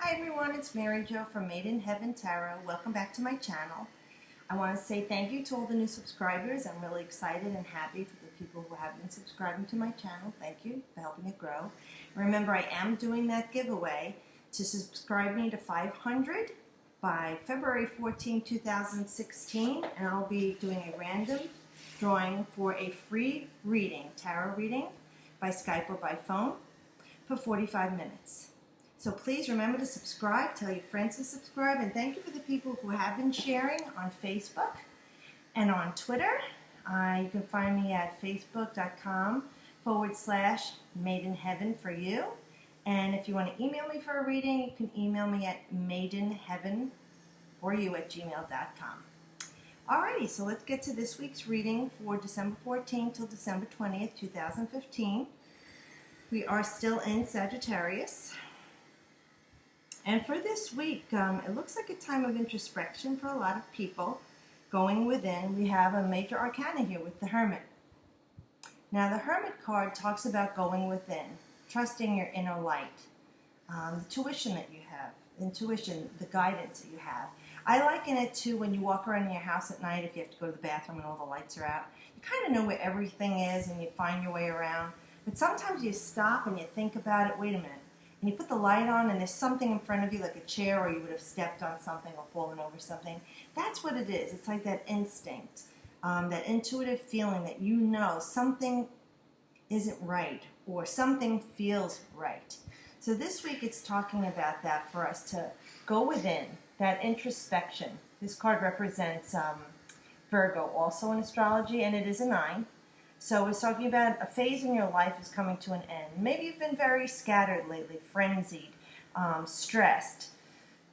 Hi everyone, it's Mary Jo from Made in Heaven Tarot. Welcome back to my channel. I want to say thank you to all the new subscribers. I'm really excited and happy for the people who have been subscribing to my channel. Thank you for helping it grow. Remember, I am doing that giveaway to subscribe me to 500 by February 14, 2016, and I'll be doing a random drawing for a free reading, tarot reading, by Skype or by phone for 45 minutes. So please remember to subscribe, tell your friends to subscribe, and thank you for the people who have been sharing on Facebook and on Twitter. You can find me at facebook.com/maidenheaven for you. And if you want to email me for a reading, you can email me at maidenheavenforyou@gmail.com. Alrighty, so let's get to this week's reading for December 14th till December 20th, 2015. We are still in Sagittarius. And for this week, it looks like a time of introspection for a lot of people. Going within, we have a major arcana here with the Hermit. Now, the Hermit card talks about going within, trusting your inner light, the tuition that you have, intuition, the guidance that you have. I liken it to when you walk around your house at night, if you have to go to the bathroom and all the lights are out. You kind of know where everything is and you find your way around. But sometimes you stop and you think about it, wait a minute. And you put the light on and there's something in front of you, like a chair, or you would have stepped on something or fallen over something. That's what it is. It's like that instinct, that intuitive feeling that you know something isn't right or something feels right. So this week it's talking about that for us to go within, that introspection. This card represents Virgo, also in astrology, and it is a 9. So it's talking about a phase in your life is coming to an end. Maybe you've been very scattered lately, frenzied, stressed,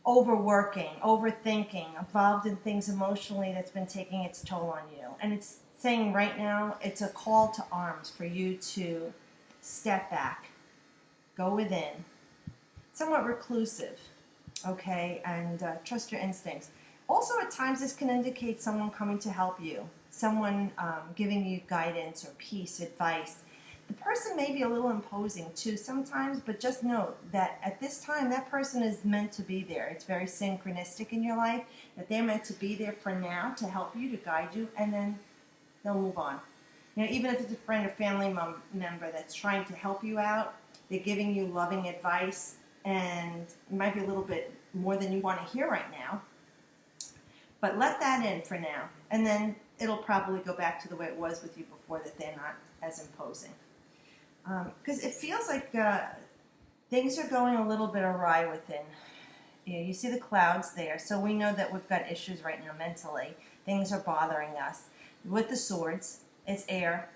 overworking, overthinking, involved in things emotionally that's been taking its toll on you. And it's saying right now it's a call to arms for you to step back, go within, somewhat reclusive, okay, and trust your instincts. Also, at times, this can indicate someone coming to help you, someone giving you guidance or peace, advice. The person may be a little imposing too sometimes, but just know that at this time, that person is meant to be there. It's very synchronistic in your life, that they're meant to be there for now to help you, to guide you, and then they'll move on. You know, even if it's a friend or family member that's trying to help you out, they're giving you loving advice, and it might be a little bit more than you want to hear right now. But let that in for now, and then it'll probably go back to the way it was with you before, that they're not as imposing. Because it feels like things are going a little bit awry within. You see the clouds there, so we know that we've got issues right now mentally. Things are bothering us. With the swords, it's air,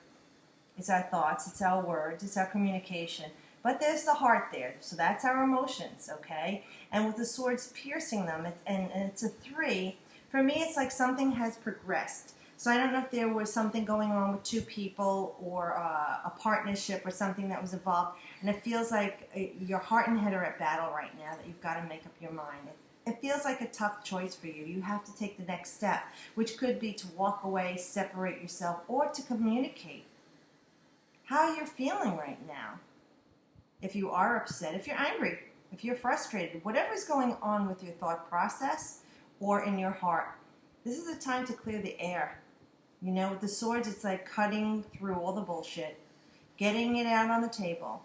it's our thoughts, it's our words, it's our communication. But there's the heart there, so that's our emotions, okay? And with the swords piercing them, and it's a 3, for me, it's like something has progressed. So I don't know if there was something going on with 2 people or a partnership or something that was involved. And it feels like your heart and head are at battle right now, that you've got to make up your mind. It feels like a tough choice for you. You have to take the next step, which could be to walk away, separate yourself, or to communicate how you're feeling right now. If you are upset, if you're angry, if you're frustrated, whatever's going on with your thought process or in your heart, this is a time to clear the air. You know, with the swords, it's like cutting through all the bullshit, getting it out on the table,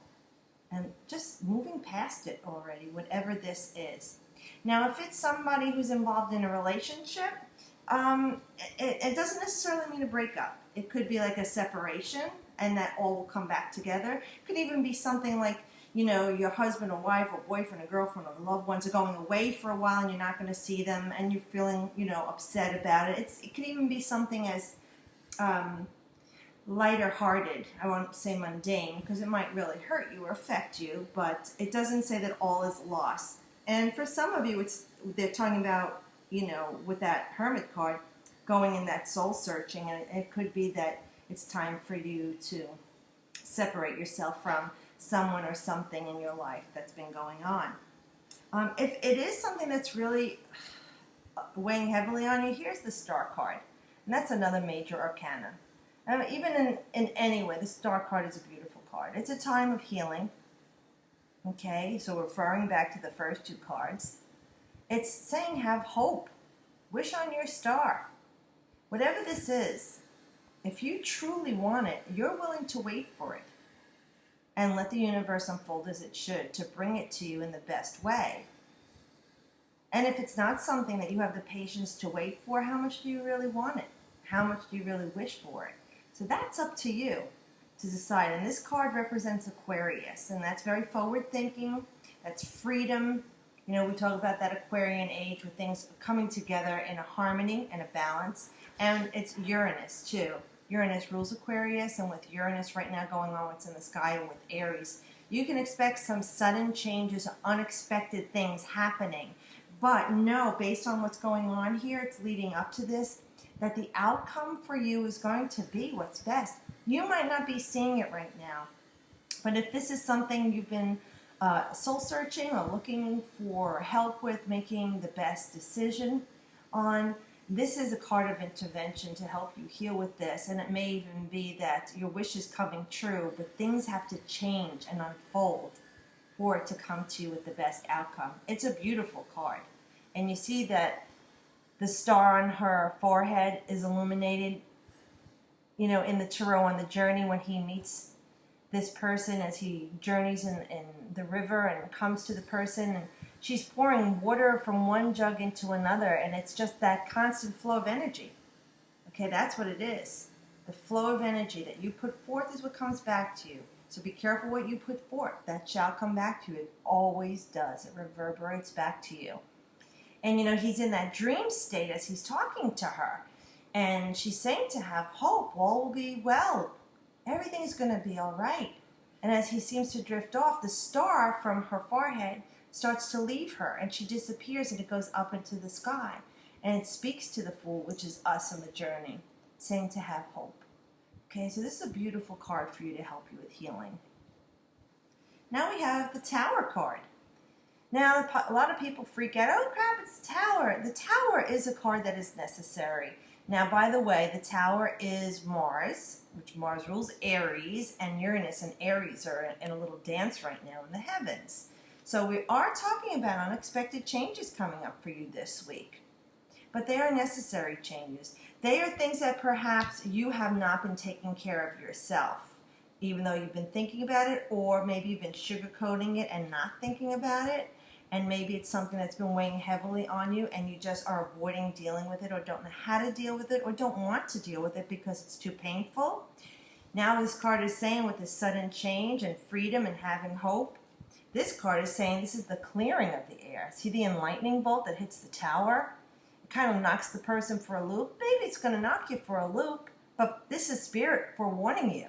and just moving past it already, whatever this is. Now, if it's somebody who's involved in a relationship, it doesn't necessarily mean a breakup. It could be like a separation, and that all will come back together. It could even be something like, you know, your husband or wife or boyfriend or girlfriend or loved ones are going away for a while and you're not going to see them and you're feeling, you know, upset about it. It could even be something as lighter hearted. I won't say mundane because it might really hurt you or affect you, but it doesn't say that all is lost. And for some of you, they're talking about, you know, with that Hermit card, going in that soul searching, and it could be that it's time for you to separate yourself from someone or something in your life that's been going on. If it is something that's really weighing heavily on you, here's the Star card. And that's another major arcana. Even in any way, the Star card is a beautiful card. It's a time of healing. Okay, so referring back to the first two cards, it's saying have hope. Wish on your star. Whatever this is, if you truly want it, you're willing to wait for it and let the universe unfold as it should to bring it to you in the best way. And if it's not something that you have the patience to wait for, how much do you really want it? How much do you really wish for it? So that's up to you to decide. And this card represents Aquarius, and that's very forward thinking. That's freedom. You know, we talk about that Aquarian age with things coming together in a harmony and a balance. And it's Uranus, too. Uranus rules Aquarius, and with Uranus right now going on what's in the sky and with Aries, you can expect some sudden changes, unexpected things happening. But no, based on what's going on here, it's leading up to this, that the outcome for you is going to be what's best. You might not be seeing it right now, but if this is something you've been soul searching or looking for help with making the best decision on, this is a card of intervention to help you heal with this. And it may even be that your wish is coming true, but things have to change and unfold for it to come to you with the best outcome. It's a beautiful card. And you see that the star on her forehead is illuminated, you know, in the tarot on the journey when he meets this person as he journeys in the river and comes to the person. And she's pouring water from one jug into another, and it's just that constant flow of energy. Okay, that's what it is. The flow of energy that you put forth is what comes back to you. So be careful what you put forth. That shall come back to you. It always does. It reverberates back to you. And, you know, he's in that dream state as he's talking to her. And she's saying to have hope. All will be well. Everything's going to be all right. And as he seems to drift off, the star from her forehead starts to leave her. And she disappears and it goes up into the sky. And it speaks to the Fool, which is us on the journey, saying to have hope. Okay, so this is a beautiful card for you to help you with healing. Now we have the Tower card. Now, a lot of people freak out, oh crap, it's the Tower. The Tower is a card that is necessary. Now, by the way, the Tower is Mars, which Mars rules Aries, and Uranus and Aries are in a little dance right now in the heavens. So we are talking about unexpected changes coming up for you this week. But they are necessary changes. They are things that perhaps you have not been taking care of yourself, even though you've been thinking about it, or maybe you've been sugarcoating it and not thinking about it. And maybe it's something that's been weighing heavily on you and you just are avoiding dealing with it or don't know how to deal with it or don't want to deal with it because it's too painful. Now this card is saying with this sudden change and freedom and having hope, this card is saying this is the clearing of the air. See the enlightening bolt that hits the Tower? It kind of knocks the person for a loop. Maybe it's going to knock you for a loop, but this is Spirit forewarning you,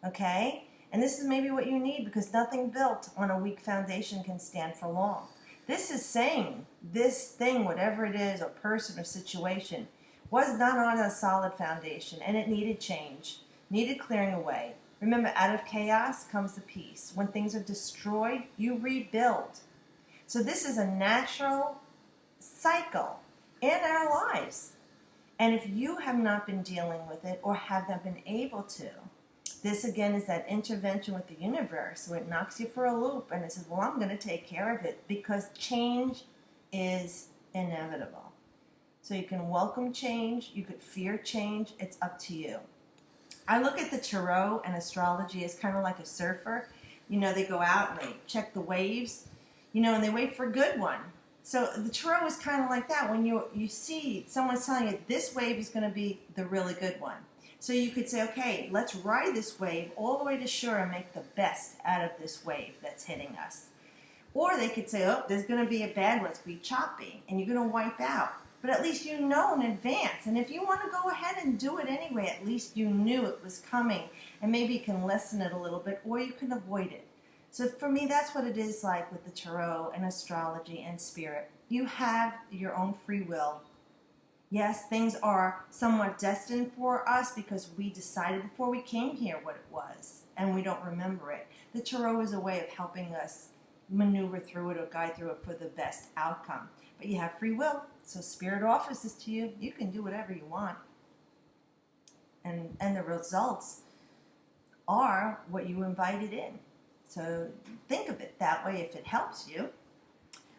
okay? And this is maybe what you need because nothing built on a weak foundation can stand for long. This is saying this thing, whatever it is, or person or situation, was not on a solid foundation and it needed change, needed clearing away. Remember, out of chaos comes the peace. When things are destroyed, you rebuild. So this is a natural cycle in our lives. And if you have not been dealing with it or have not been able to, this again is that intervention with the universe where it knocks you for a loop and it says, well, I'm going to take care of it because change is inevitable. So you can welcome change, you could fear change, it's up to you. I look at the tarot and astrology as kind of like a surfer. You know, they go out and they check the waves, you know, and they wait for a good one. So the tarot is kind of like that. When you see someone's telling you this wave is going to be the really good one. So you could say, okay, let's ride this wave all the way to shore and make the best out of this wave that's hitting us. Or they could say, oh, there's going to be a bad one, it's going to be choppy, and you're going to wipe out. But at least you know in advance. And if you want to go ahead and do it anyway, at least you knew it was coming. And maybe you can lessen it a little bit, or you can avoid it. So for me, that's what it is like with the tarot and astrology and spirit. You have your own free will. Yes, things are somewhat destined for us because we decided before we came here what it was, and we don't remember it. The tarot is a way of helping us maneuver through it or guide through it for the best outcome. But you have free will, so Spirit offers this to you. You can do whatever you want. And the results are what you invited in. So think of it that way if it helps you.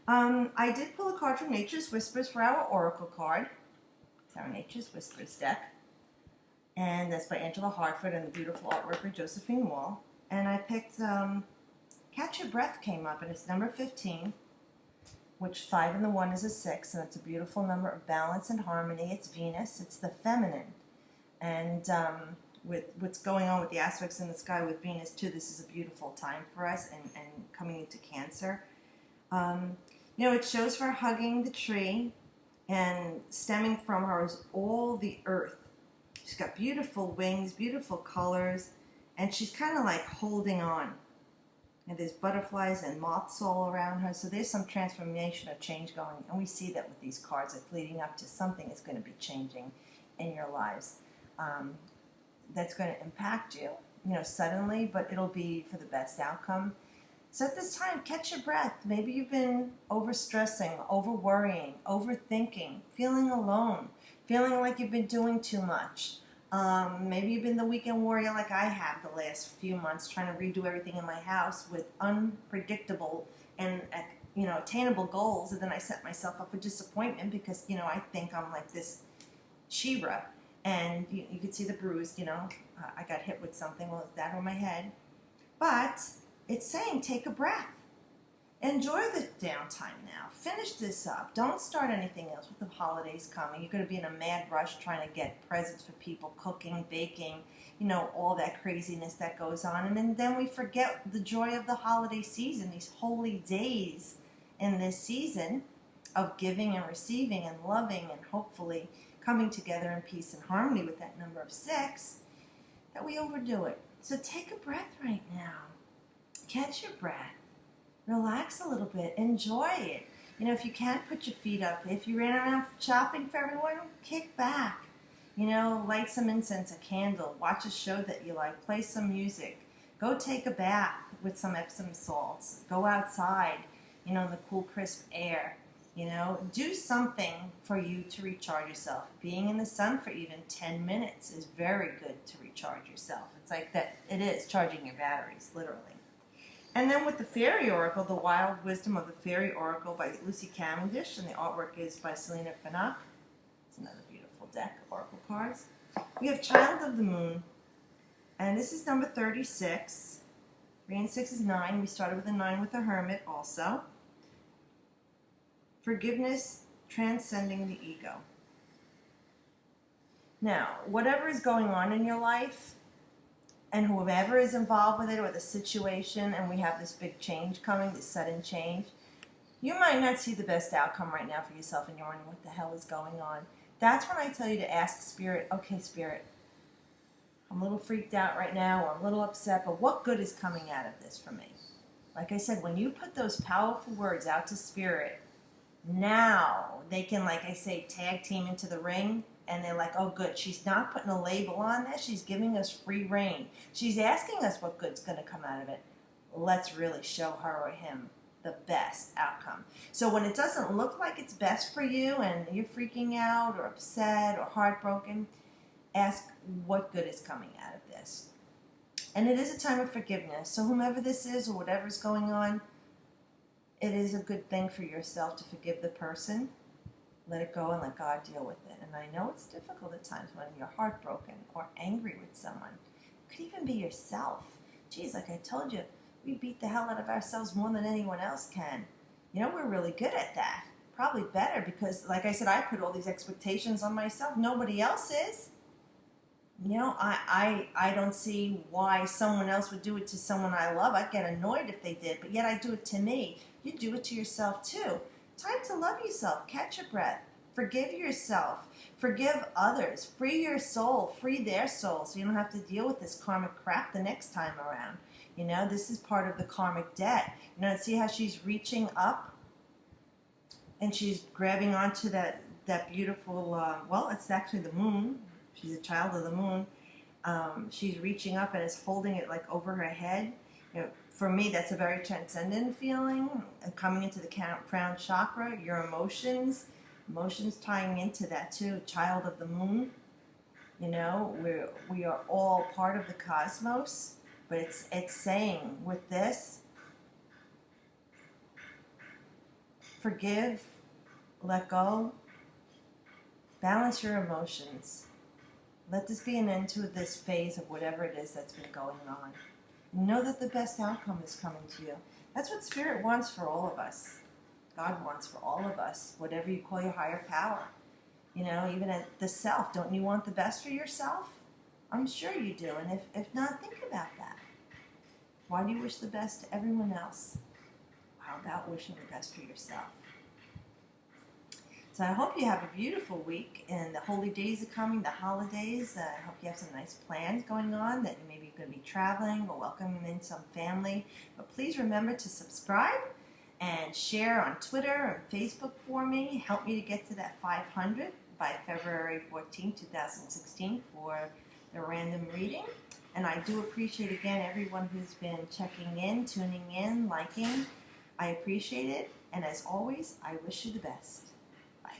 I did pull a card from Nature's Whispers for our Oracle card. It's our Nature's Whispers deck. And that's by Angela Hartford and the beautiful artwork by Josephine Wall. And I picked Catch Your Breath came up, and it's number 15, which 5 and the 1 is a 6, and it's a beautiful number of balance and harmony. It's Venus. It's the feminine. And with what's going on with the aspects in the sky with Venus, too, this is a beautiful time for us and coming into Cancer. You know, it shows her hugging the tree, and stemming from her is all the earth. She's got beautiful wings, beautiful colors, and she's kind of like holding on. And there's butterflies and moths all around her, so there's some transformation or change going. And we see that with these cards. It's leading up to something is going to be changing in your lives. That's going to impact you, you know, suddenly, but it'll be for the best outcome. So at this time, catch your breath. Maybe you've been overstressing, over-worrying, overthinking, feeling alone, feeling like you've been doing too much. Maybe you've been the weekend warrior like I have the last few months, trying to redo everything in my house with unpredictable and, you know, attainable goals. And then I set myself up for disappointment because, you know, I think I'm like this Shira. And you can see the bruise, you know. I got hit with something, well, that on my head. But it's saying take a breath. Enjoy the downtime now. Finish this up. Don't start anything else with the holidays coming. You're going to be in a mad rush trying to get presents for people, cooking, baking, you know, all that craziness that goes on. And then we forget the joy of the holiday season, these holy days in this season of giving and receiving and loving and hopefully coming together in peace and harmony with that number of 6, that we overdo it. So take a breath right now. Catch your breath. Relax a little bit. Enjoy it. You know, if you can't, put your feet up. If you ran around shopping for everyone, kick back. You know, light some incense, a candle. Watch a show that you like. Play some music. Go take a bath with some Epsom salts. Go outside, you know, in the cool, crisp air. You know, do something for you to recharge yourself. Being in the sun for even 10 minutes is very good to recharge yourself. It's like that. It is charging your batteries, literally. And then with the Fairy Oracle, The Wild Wisdom of the Fairy Oracle by Lucy Cavendish, and the artwork is by Selena Finock. It's another beautiful deck of Oracle cards. We have Child of the Moon, and this is number 36. 3 and 6 is 9. We started with a 9 with the Hermit also. Forgiveness, transcending the ego. Now, whatever is going on in your life, and whoever is involved with it or the situation, and we have this big change coming, this sudden change, you might not see the best outcome right now for yourself, and you're wondering what the hell is going on. That's when I tell you to ask Spirit, okay, Spirit, I'm a little freaked out right now, or I'm a little upset, but what good is coming out of this for me? Like I said, when you put those powerful words out to Spirit, now they can, like I say, tag team into the ring. And they're like, oh, good, she's not putting a label on this. She's giving us free reign. She's asking us what good's going to come out of it. Let's really show her or him the best outcome. So when it doesn't look like it's best for you and you're freaking out or upset or heartbroken, ask what good is coming out of this. And it is a time of forgiveness. So whomever this is or whatever's going on, it is a good thing for yourself to forgive the person. Let it go and let God deal with it. And I know it's difficult at times when you're heartbroken or angry with someone. It could even be yourself. Geez, like I told you, we beat the hell out of ourselves more than anyone else can. You know, we're really good at that. Probably better because, like I said, I put all these expectations on myself. Nobody else is. You know, I don't see why someone else would do it to someone I love. I'd get annoyed if they did, but yet I do it to me. You do it to yourself too. Time to love yourself. Catch your breath. Forgive yourself. Forgive others. Free your soul. Free their soul so you don't have to deal with this karmic crap the next time around. You know, this is part of the karmic debt. You know, see how she's reaching up and she's grabbing onto that beautiful, well, it's actually the moon. She's a child of the moon. She's reaching up and is holding it like over her head. You know, for me, that's a very transcendent feeling. Coming into the crown chakra, your emotions tying into that too. Child of the moon. You know, we are all part of the cosmos. But it's saying with this, forgive, let go, balance your emotions. Let this be an end to this phase of whatever it is that's been going on. Know that the best outcome is coming to you. That's what Spirit wants for all of us. God wants for all of us, whatever you call your higher power. You know, even at the self, don't you want the best for yourself? I'm sure you do, and if not, think about that. Why do you wish the best to everyone else? How about wishing the best for yourself? So I hope you have a beautiful week, and the holy days are coming, the holidays. I hope you have some nice plans going on, that maybe you're going to be traveling or welcoming in some family. But please remember to subscribe and share on Twitter and Facebook for me. Help me to get to that 500 by February 14, 2016 for the random reading. And I do appreciate, again, everyone who's been checking in, tuning in, liking. I appreciate it. And as always, I wish you the best. Bye.